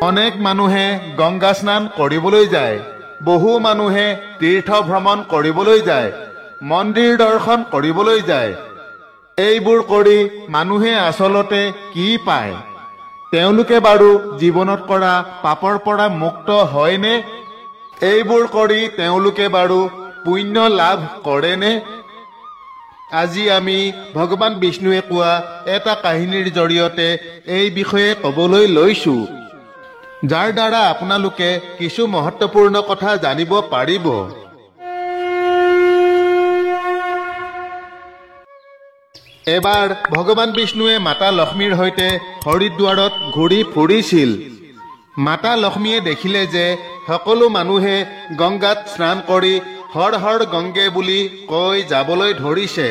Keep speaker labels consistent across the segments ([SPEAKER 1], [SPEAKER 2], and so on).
[SPEAKER 1] অনেক মানুহে গংগা স্নান কৰিবলৈ যায়, বহু মানুহে তীৰ্থ ভ্ৰমণ কৰিবলৈ যায়, মন্দিৰ দৰ্শন কৰিবলৈ যায়। এইবোৰ কৰি মানুহে আচলতে কি পায়? তেওঁলোকে বাৰু জীৱনত কৰা পাপৰ পৰা মুক্ত হয়নে? এইবোৰ কৰি তেওঁলোকে বাৰু পুণ্য লাভ কৰেনে? আজি আমি ভগৱান বিষ্ণুৱে কোৱা এটা কাহিনীৰ জৰিয়তে এই বিষয়ে ক'বলৈ লৈছো, যাৰ দ্বাৰা আপোনালোকে কিছু মহত্বপূৰ্ণ কথা জানিব পাৰিব। এবাৰ ভগৱান বিষ্ণুৱে মাতা লক্ষ্মীৰ সৈতে হৰিদ্বাৰত ঘূৰি ফুৰিছিল। মাতা লক্ষ্মীয়ে দেখিলে যে সকলো মানুহে গংগাত স্নান কৰি হৰ হৰ গংগে বুলি কৈ যাবলৈ ধৰিছে।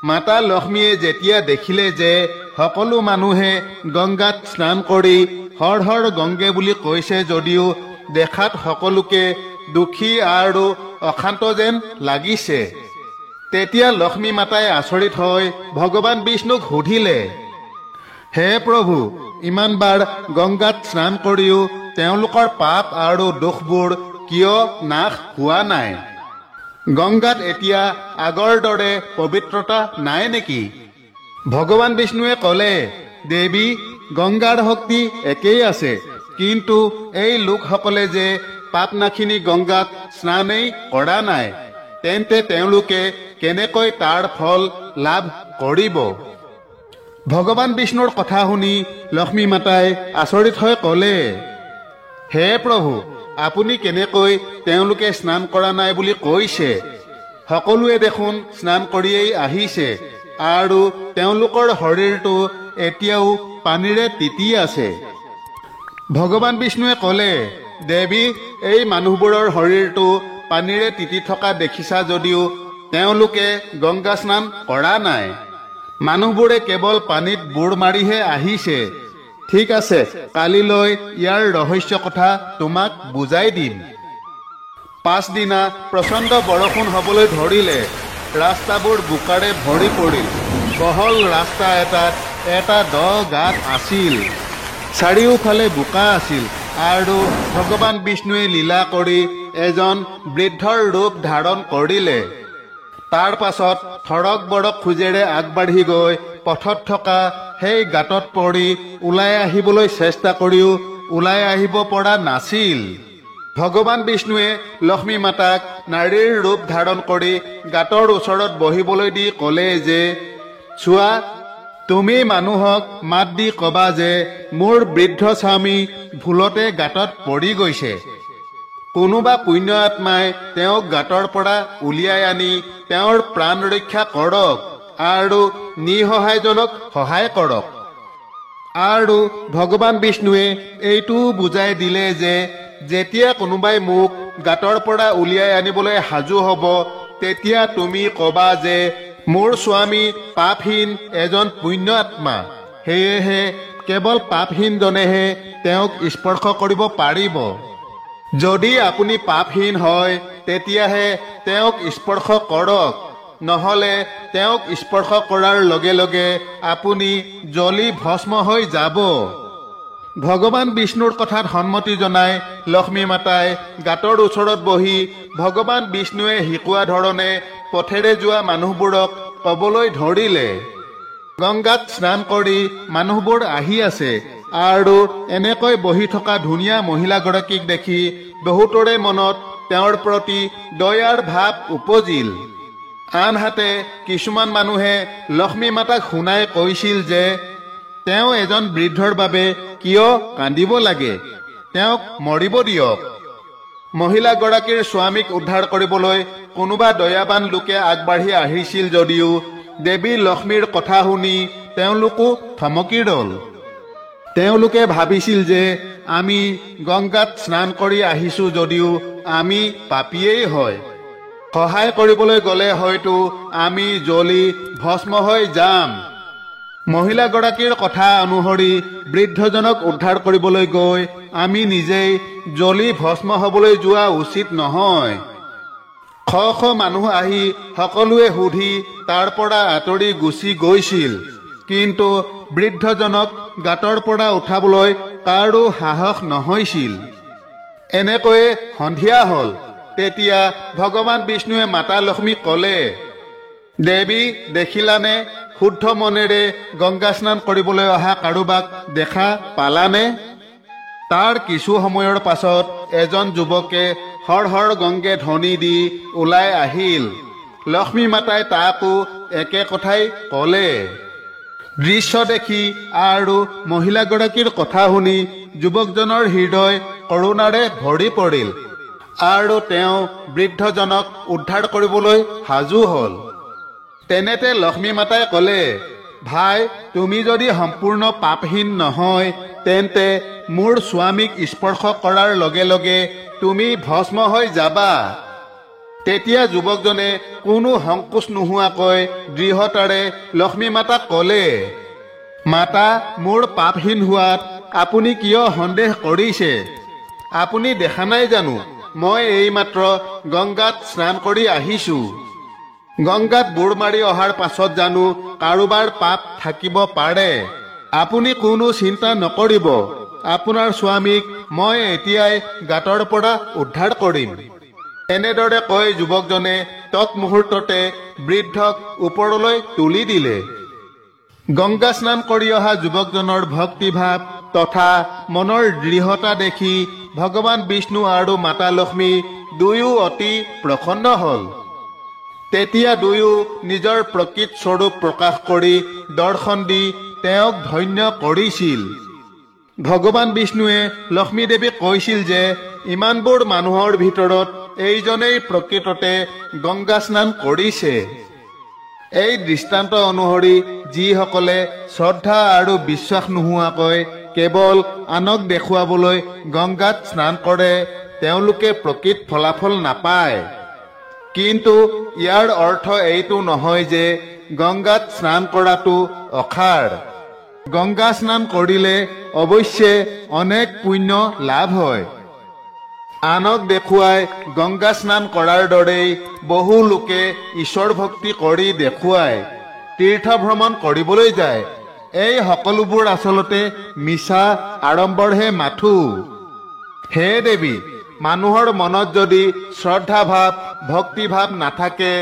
[SPEAKER 1] মাতা লক্ষ্মীয়ে যেতিয়া দেখিলে যে সকলো মানুহে গংগাত স্নান কৰি হৰ হৰ গংগে বুলি কৈছে যদিও দেখাত সকলোকে দুখী আৰু অশান্ত যেন লাগিছে, তেতিয়া লক্ষ্মী মাতাই আচৰিত হৈ ভগৱান বিষ্ণুক সুধিলে, হে প্ৰভু, ইমান বাৰ গংগাত স্নান কৰিও তেওঁলোকৰ পাপ আৰু দোষবোৰ কিয় নাশ হোৱা নাই? গংগাত এতিয়া আগৰ দৰে পবিত্ৰতা নাই নেকি? ভগৱান বিষ্ণুৱে ক'লে, দেৱী, গংগাৰ শক্তি একেই আছে, কিন্তু এই লোকসকলে যে পাপনাশিনী গংগাত স্নানেই কৰা নাই, তেন্তে তেওঁলোকে কেনেকৈ তাৰ ফল লাভ কৰিব? ভগৱান বিষ্ণুৰ কথা শুনি লক্ষ্মী মাতাই আচৰিত হৈ ক'লে, হে প্ৰভু, আপুনি কেনেকৈ তেওঁলোকে স্নান কৰা নাই বুলি কৈছে? সকলোৱে দেখোন স্নান কৰিয়েই আহিছে আৰু তেওঁলোকৰ শৰীৰটো এতিয়াও পানীৰে তিতি আছে। ভগৱান বিষ্ণুৱে ক'লে, দেৱী, এই মানুহবোৰৰ শৰীৰটো পানীৰে তিতি থকা দেখিছা যদিও তেওঁলোকে গংগা স্নান কৰা নাই। মানুহবোৰে কেৱল পানীত বুৰ মাৰিহে আহিছে। ঠিক আছে, কালিলৈ ইয়াৰ ৰহস্য কথা তোমাক বুজাই দিম। পাছদিনা প্ৰচণ্ড বৰষুণ হ'বলৈ ধৰিলে। ৰাস্তাবোৰ বোকাৰে ভৰি পৰিল। বহল ৰাস্তা এটাত এটা দ গাঁত আছিল। চাৰিওফালে বোকা আছিল আৰু ভগৱান বিষ্ণুৱে লীলা কৰি এজন বৃদ্ধৰ ৰূপ ধাৰণ কৰিলে। তাৰ পাছত থৰক বৰক খোজেৰে আগবাঢ়ি গৈ পথত থকা সেই গাঁতত পৰি ওলাই আহিবলৈ চেষ্টা কৰিও ওলাই আহিব পৰা নাছিল। ভগৱান বিষ্ণুৱে লক্ষ্মী মাতাক নাৰীৰ ৰূপ ধাৰণ কৰি গাঁতৰ ওচৰত বহিবলৈ দি ক'লে যে, চোৱা, তুমি মানুহক মাত দি ক'বা যে মোৰ বৃদ্ধ স্বামী ভুলতে গাঁতত পৰি গৈছে। কোনোবা পুণ্য আত্মাই তেওঁক গাঁতৰ পৰা উলিয়াই আনি তেওঁৰ প্ৰাণ ৰক্ষা কৰক আৰু নিসহায়জনক সহায় কৰক। আৰু ভগৱান বিষ্ণুৱে এইটোও বুজাই দিলে যে যেতিয়া কোনোবাই মোক গাঁতৰ পৰা উলিয়াই আনিবলৈ সাজু হ'ব, তেতিয়া তুমি ক'বা যে মোৰ স্বামী পাপহীন এজন পুণ্য আত্মা, সেয়েহে কেৱল পাপহীনজনেহে তেওঁক স্পৰ্শ কৰিব পাৰিব। যদি আপুনি পাপহীন হয় তেতিয়াহে তেওঁক স্পৰ্শ কৰক, নহ'লে তেওঁক স্পৰ্শ কৰাৰ লগে লগে আপুনি জ্বলি ভস্ম হৈ যাব। ভগৱান বিষ্ণুৰ কথাত সন্মতি জনাই লক্ষ্মী মাতাই গাঁতৰ ওচৰত বহি ভগৱান বিষ্ণুৱে শিকোৱা ধৰণে পথেৰে যোৱা মানুহবোৰক ক'বলৈ ধৰিলে, গংগাত স্নান কৰি মানুহবোৰ আহি আছে আৰু এনেকৈ বহি থকা ধুনীয়া মহিলাগৰাকীক দেখি বহুতৰে মনত তেওঁৰ প্ৰতি দয়াৰ ভাৱ উপজিল। আনহাতে কিছুমান মানুহে লক্ষ্মী মাতাক শুনাই কৈছিল যে তেওঁ এজন বৃদ্ধৰ বাবে কিয় কান্দিব লাগে, তেওঁক মৰিব দিয়ক। মহিলাগৰাকীৰ স্বামীক উদ্ধাৰ কৰিবলৈ কোনোবা দয়াবান লোকে আগবাঢ়ি আহিছিল যদিও দেৱী লক্ষ্মীৰ কথা শুনি তেওঁলোকো থমকি ৰ'ল। তেওঁলোকে ভাবিছিল যে আমি গংগাত স্নান কৰি আহিছো যদিও আমি পাপীয়েই হয়, সহায় কৰিবলৈ গ'লে হয়তো আমি জ্বলি ভস্ম হৈ যাম। মহিলাগৰাকীৰ কথা অনুসৰি বৃদ্ধজনক উদ্ধাৰ কৰিবলৈ গৈ আমি নিজেই জ্বলি ভস্ম হ'বলৈ যোৱা উচিত নহয়। শ শ মানুহ আহি সকলোৱে সুধি তাৰ পৰা আঁতৰি গুচি গৈছিল, কিন্তু বৃদ্ধজনক গাঁতৰ পৰা উঠাবলৈ কাৰো সাহস নহৈছিল। এনেকৈয়ে সন্ধিয়া হ'ল। তেতিয়া ভগৱান বিষ্ণুৱে মাতা লক্ষ্মীক ক'লে, দেৱী দেখিলানে, শুদ্ধ মনেৰে গংগা স্নান কৰিবলৈ অহা কাৰোবাক দেখা পালানে? তাৰ কিছু সময়ৰ পাছত এজন যুৱকে হৰ হৰ গংগে ধ্বনি দি ওলাই আহিল। লক্ষ্মী মাতাই তাকো একে কথাই ক'লে। দৃশ্য দেখি আৰু মহিলাগৰাকীৰ কথা শুনি যুৱকজনৰ হৃদয় কৰুণাৰে ভৰি পৰিল আৰু তেওঁ বৃদ্ধজনক উদ্ধাৰ কৰিবলৈ সাজু হ'ল। তেনেতে লক্ষ্মী মাতাই ক'লে, ভাই, তুমি যদি সম্পূৰ্ণ পাপহীন নহয় তেন্তে মোৰ স্বামীক স্পৰ্শ কৰাৰ লগে লগে তুমি ভস্ম হৈ যাবা। তেতিয়া যুৱকজনে কোনো সংকোচ নোহোৱাকৈ দৃঢ়তাৰে লক্ষ্মী মাতাক ক'লে, মাতা, মোৰ পাপহীন হোৱাত আপুনি কিয় সন্দেহ কৰিছে? আপুনি দেখা নাই জানো মই এইমাত্ৰ গংগাত স্নান কৰি আহিছোঁ। গংগাত বুৰ মাৰি অহাৰ পাছত জানো কাৰোবাৰ পাপ থাকিব পাৰে? আপুনি কোনো চিন্তা নকৰিব, আপোনাৰ স্বামীক মই এতিয়াই গাঁতৰ পৰা উদ্ধাৰ কৰিম। এনেদৰে কৈ যুৱকজনে তৎমুহূৰ্ততে বৃদ্ধক ওপৰলৈ তুলি দিলে। গংগা স্নান কৰি অহা যুৱকজনৰ ভক্তিভাৱ তথা মনৰ দৃঢ়তা দেখি ভগৱান বিষ্ণু আৰু মাতা লক্ষ্মী দুয়ো অতি প্ৰসন্ন হ'ল। তেতিয়া দুয়ো নিজৰ প্ৰকৃত স্বৰূপ প্ৰকাশ কৰি দৰ্শন দি তেওঁক ধন্য কৰিছিল। ভগৱান বিষ্ণুৱে লক্ষ্মী দেৱীক কৈছিল যে ইমানবোৰ মানুহৰ ভিতৰত এইজনেই প্ৰকৃততে গংগা স্নান কৰিছে। এই দৃষ্টান্ত অনুসৰি যিসকলে শ্ৰদ্ধা আৰু বিশ্বাস নোহোৱাকৈ কেৱল আনক দেখুৱাবলৈ গংগাত স্নান কৰে তেওঁলোকে প্ৰকৃত ফলাফল নাপায়। কিন্তু ইয়াৰ অৰ্থ এইটো নহয় যে গংগাত স্নান কৰাটো অসাৰ। গংগা স্নান কৰিলে অৱশ্যে অনেক পুণ্য লাভ হয়। আনক দেখুৱাই গংগা স্নান কৰাৰ দৰেই বহু লোকে ঈশ্বৰ ভক্তি কৰি দেখুৱাই তীৰ্থ ভ্ৰমণ কৰিবলৈ যায়। এই সকলোবোৰ আচলতে মিছা আড়ম্বৰহে মাথো। হে দেৱী, মানুহৰ মনত যদি শ্ৰদ্ধা ভাৱ ভক্তিভাৱ নাথাকে,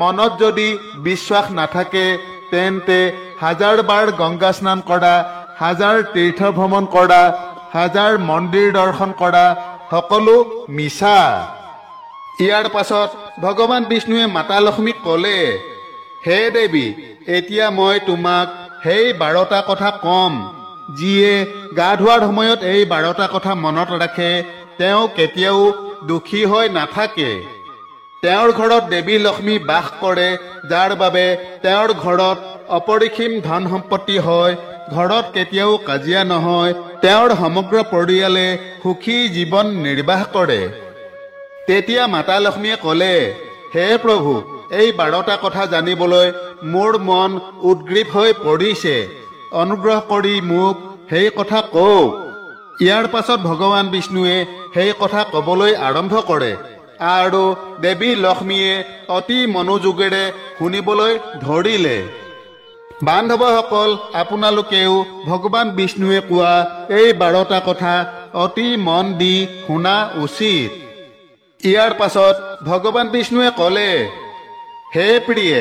[SPEAKER 1] মনত যদি বিশ্বাস নাথাকে, তেন্তে হাজাৰ বাৰ গংগা স্নান কৰা, হাজাৰ তীৰ্থ ভ্ৰমণ কৰা, হাজাৰ মন্দিৰ দৰ্শন কৰা সকলো মিছা। ইয়াৰ পাছত ভগৱান বিষ্ণুৱে মাতা লক্ষ্মীক ক'লে, হে দেৱী, এতিয়া মই তোমাক সেই 12টা কথা কম। যিয়ে গা ধোৱাৰ সময়ত এই 12টা কথা মনত ৰাখে তেওঁ কেতিয়াও দুখী হৈ নাথাকে। তেওঁৰ ঘৰত দেৱী লক্ষ্মী বাস কৰে, যাৰ বাবে তেওঁৰ ঘৰত অপৰিসীম ধন সম্পত্তি হয়, ঘৰত কেতিয়াও কাজিয়া নহয়, তেওঁৰ সমগ্ৰ পৰিয়ালে সুখী জীৱন নিৰ্বাহ কৰে। তেতিয়া মাতা লক্ষ্মীয়ে ক'লে, হে প্ৰভু, এই 12টা কথা জানিবলৈ মোৰ মন উদ্গ্ৰীৱ হৈ পৰিছে, অনুগ্ৰহ কৰি মোক সেই কথা কওক। ইয়াৰ পাছত ভগৱান বিষ্ণুৱে সেই কথা ক'বলৈ আৰম্ভ কৰে আৰু দেৱী লক্ষ্মীয়ে অতি মনোযোগেৰে শুনিবলৈ ধৰিলে। বান্ধৱসকল, আপোনালোকেও ভগৱান বিষ্ণুৱে কোৱা এই 12টা কথা অতি মন দি শুনা উচিত। ইয়াৰ পাছত ভগৱান বিষ্ণুৱে ক'লে, হে প্ৰিয়ে,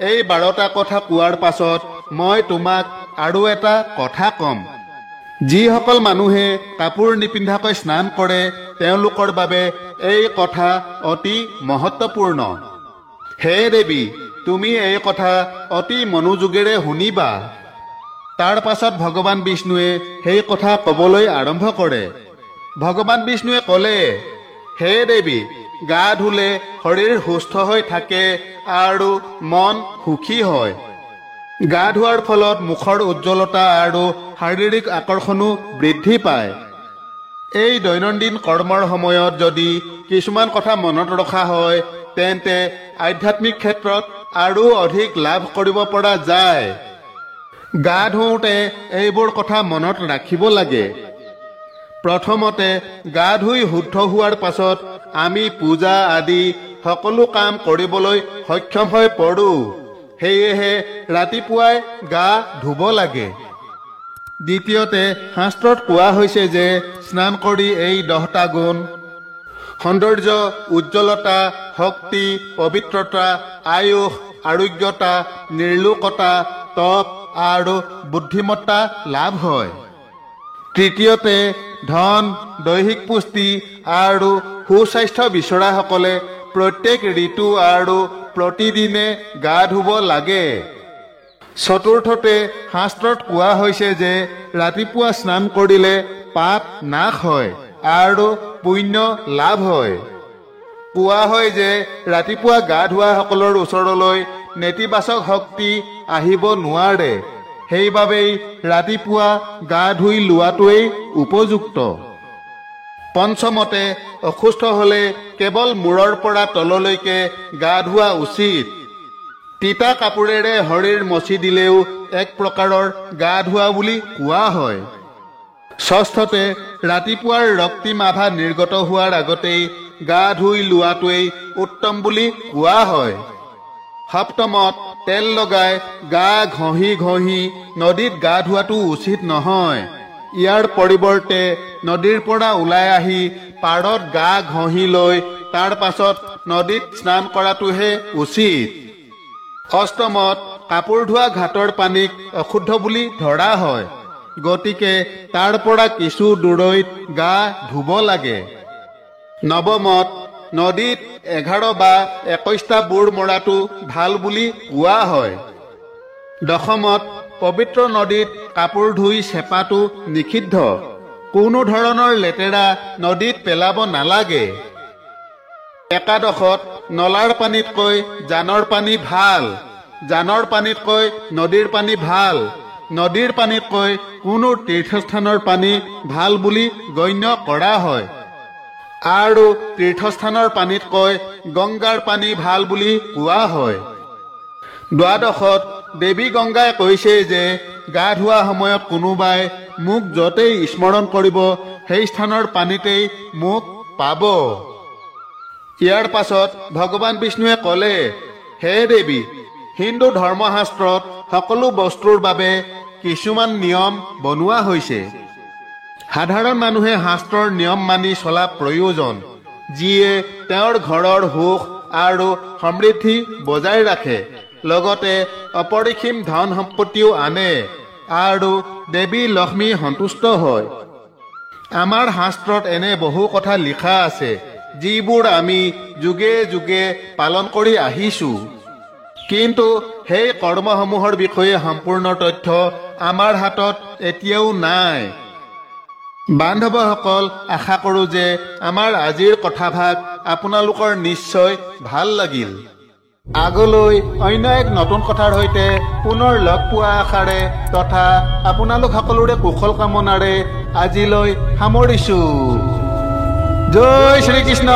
[SPEAKER 1] এই 12টা কথা কোৱাৰ পাছত মই তোমাক আৰু এটা কথা ক'ম। যিসকল মানুহে কাপোৰ নিপিন্ধাকৈ স্নান কৰে তেওঁলোকৰ বাবে এই কথা অতি মহত্বপূৰ্ণ। হে দেৱী, তুমি এই কথা অতি মনোযোগেৰে শুনিবা। তাৰ পাছত ভগৱান বিষ্ণুৱে সেই কথা ক'বলৈ আৰম্ভ কৰে। ভগৱান বিষ্ণুৱে ক'লে, হে দেৱী, গা ধুলে শৰীৰ সুস্থ হৈ থাকে আৰু মন সুখী হয়। গা ধোৱাৰ ফলত মুখৰ উজ্জ্বলতা আৰু শাৰীৰিক আকৰ্ষণো বৃদ্ধি পায়। এই দৈনন্দিন কৰ্মৰ সময়ত যদি কিছুমান কথা মনত ৰখা হয় তেন্তে আধ্যাত্মিক ক্ষেত্ৰত আৰু অধিক লাভ কৰিব পৰা যায়। গা ধুওঁতে এইবোৰ কথা মনত ৰাখিব লাগে। প্ৰথমতে গা ধুই শুদ্ধ হোৱাৰ পাছত আমি পূজা আদি সকলো কাম কৰিবলৈ সক্ষম হৈ পৰোঁ। সেয়েহে ৰাতিপুৱাই গা ধুব লাগে। দ্বিতীয়তে শাস্ত্ৰত কোৱা হৈছে যে স্নান কৰি এই 10টা গুণ সৌন্দৰ্য, উজ্জ্বলতা, শক্তি, পবিত্ৰতা, আয়ুষ, আৰোগ্যতা, নিৰ্লোকতা, তপ আৰু বুদ্ধিমত্তা লাভ হয়। তৃতীয়তে ধন, দৈহিক পুষ্টি আৰু সুস্বাস্থ্য বিচৰাসকলে প্ৰত্যেক ঋতু আৰু প্ৰতিদিনে গা ধুব লাগে। চতুৰ্থতে শাস্ত্ৰত কোৱা হৈছে যে ৰাতিপুৱা স্নান কৰিলে পাপ নাশ হয় আৰু পুণ্য লাভ হয়। কোৱা হয় যে ৰাতিপুৱা গা ধোৱাসকলৰ ওচৰলৈ নেতিবাচক শক্তি আহিব নোৱাৰে, সেইবাবেই ৰাতিপুৱা গা ধুই লোৱাটোৱেই উপযুক্ত। পঞ্চমতে অসুস্থ হ'লে কেৱল মূৰৰ পৰা তললৈকে গা ধোৱা উচিত। তিতা কাপোৰেৰে শৰীৰ মচি দিলেও এক প্ৰকাৰৰ গা ধোৱা বুলি কোৱা হয়। ষষ্ঠতে ৰাতিপুৱাৰ ৰক্তিম আভা নিৰ্গত হোৱাৰ আগতেই গা ধুই লোৱাটোৱেই উত্তম বুলি কোৱা হয়। সপ্তমত তেল লগাই গা ঘঁহি ঘঁহি নদীত গা ধোৱাটো উচিত নহয়। ইয়াৰ পৰিৱৰ্তে নদীৰ পৰা ওলাই আহি পাৰত গা ঘঁহি লৈ তাৰ পাছত নদীত স্নান কৰাটোহে উচিত। অষ্টমত কাপোৰ ধোৱা ঘাটৰ পানীক অশুদ্ধ বুলি ধৰা হয়, গতিকে তাৰ পৰা কিছু দূৰৈত গা ধুব লাগে। নৱমত নদীত 11 বা 21টা বুৰ মৰাটো ভাল বুলি কোৱা হয়। দশমত পবিত্ৰ নদীত কাপোৰ ধুই চেপাটো নিষিদ্ধ। কোনো ধৰণৰ লেতেৰা নদীত পেলাব নালাগে। একাদশত নলাৰ পানীতকৈ জানৰ পানী ভাল, জানৰ পানীতকৈ নদীৰ পানী ভাল, নদীৰ পানীতকৈ কোনো তীৰ্থস্থানৰ পানী ভাল বুলি গণ্য কৰা হয় আৰু তীৰ্থস্থানৰ পানীতকৈ গংগাৰ পানী ভাল বুলি কোৱা হয়। দ্বাদশত দেৱী গংগাই কৈছে যে গা ধোৱা সময়ত কোনোবাই মোক য'তেই স্মৰণ কৰিব সেই স্থানৰ পানীতেই মোক পাব। ইয়াৰ পাছত ভগৱান বিষ্ণুৱে ক'লে, হে দেৱী, হিন্দু ধৰ্মশাস্ত্ৰত সকলো বস্তুৰ বাবে কিছুমান নিয়ম বনোৱা হৈছে। সাধাৰণ মানুহে শাস্ত্ৰৰ নিয়ম মানি চলা প্ৰয়োজন, যিয়ে তেওঁৰ ঘৰৰ সুখ আৰু সমৃদ্ধি বজাই ৰাখে, লগতে অপৰিসীম ধন সম্পত্তিও আনে আৰু দেৱী লক্ষ্মী সন্তুষ্ট হয়। আমাৰ শাস্ত্ৰত এনে বহু কথা লিখা আছে যিবোৰ আমি যুগে যুগে পালন কৰি আহিছো, কিন্তু সেই কৰ্মসমূহৰ বিষয়ে সম্পূৰ্ণ তথ্য আমাৰ হাতত এতিয়াও নাই। বান্ধৱসকল, আশা কৰোঁ যে আমাৰ আজিৰ কথাভাগ আপোনালোকৰ নিশ্চয় ভাল লাগিল। আগলৈ অন্য এক নতুন কথাৰ সৈতে পুনৰ লগ পোৱা আশাৰে তথা আপোনালোক সকলোৰে কুশল কামনাৰে আজিলৈ সামৰিছো। জয় শ্ৰীকৃষ্ণ।